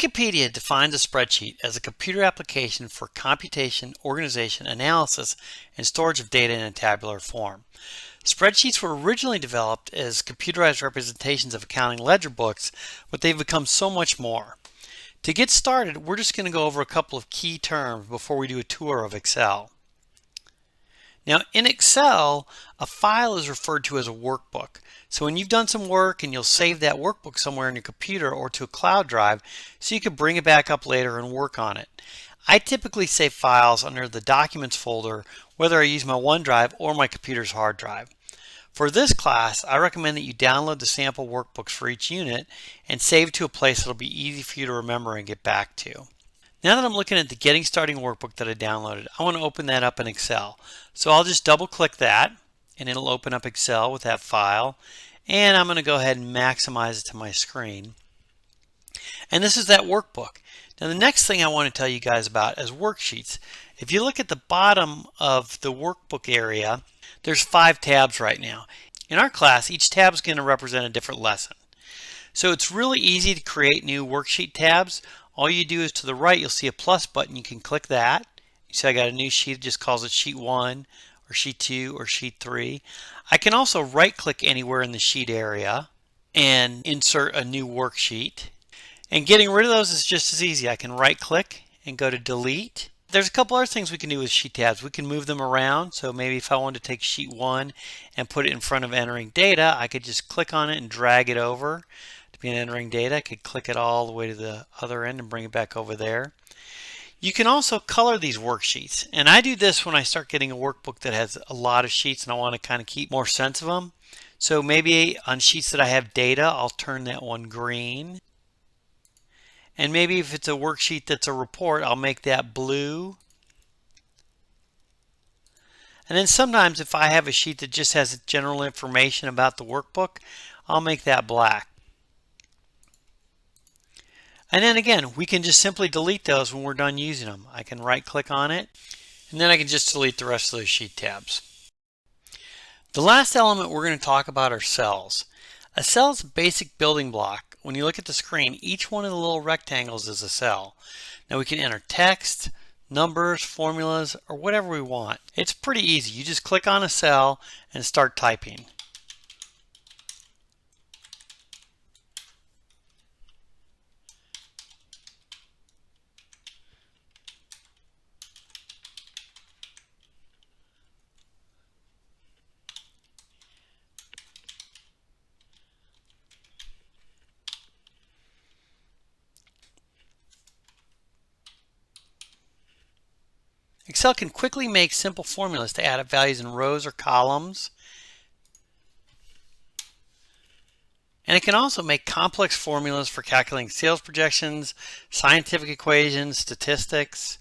Wikipedia defines a spreadsheet as a computer application for computation, organization, analysis, and storage of data in a tabular form. Spreadsheets were originally developed as computerized representations of accounting ledger books, but they've become so much more. To get started, we're just going to go over a couple of key terms before we do a tour of Excel. Now, in Excel, a file is referred to as a workbook. So when you've done some work and you'll save that workbook somewhere in your computer or to a cloud drive so you can bring it back up later and work on it. I typically save files under the Documents folder, whether I use my OneDrive or my computer's hard drive. For this class, I recommend that you download the sample workbooks for each unit and save to a place that'll be easy for you to remember and get back to. Now that I'm looking at the Getting Started workbook that I downloaded, I want to open that up in Excel. So I'll just double click that and it'll open up Excel with that file. And I'm going to go ahead and maximize it to my screen. And this is that workbook. Now the next thing I want to tell you guys about is worksheets. If you look at the bottom of the workbook area, there's 5 tabs right now. In our class, each tab is going to represent a different lesson. So it's really easy to create new worksheet tabs. All you do is to the right, you'll see a plus button. You can click that. You see I got a new sheet. It just calls it sheet 1 or sheet 2 or sheet 3. I can also right click anywhere in the sheet area and insert a new worksheet. And getting rid of those is just as easy. I can right click and go to delete. There's a couple other things we can do with sheet tabs. We can move them around. So maybe if I wanted to take sheet 1 and put it in front of entering data, I could just click on it and drag it over to be entering data. I could click it all the way to the other end and bring it back over there. You can also color these worksheets. And I do this when I start getting a workbook that has a lot of sheets and I want to kind of keep more sense of them. So maybe on sheets that I have data, I'll turn that one green. And maybe if it's a worksheet that's a report, I'll make that blue. And then sometimes if I have a sheet that just has general information about the workbook, I'll make that black. And then again, we can just simply delete those when we're done using them. I can right click on it, and then I can just delete the rest of those sheet tabs. The last element we're going to talk about are cells. A cell is a basic building block. When you look at the screen, each one of the little rectangles is a cell. Now we can enter text, numbers, formulas, or whatever we want. It's pretty easy. You just click on a cell and start typing. Excel can quickly make simple formulas to add up values in rows or columns. And it can also make complex formulas for calculating sales projections, scientific equations, statistics.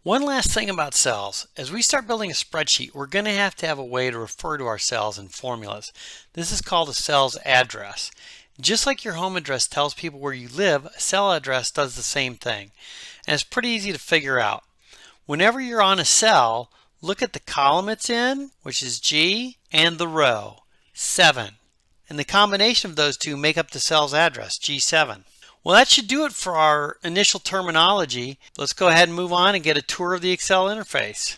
One last thing about cells, as we start building a spreadsheet, we're going to have a way to refer to our cells and formulas. This is called a cell's address. Just like your home address tells people where you live, a cell address does the same thing. And it's pretty easy to figure out. Whenever you're on a cell, look at the column it's in, which is G, and the row, 7. And the combination of those two make up the cell's address, G7. Well, that should do it for our initial terminology. Let's go ahead and move on and get a tour of the Excel interface.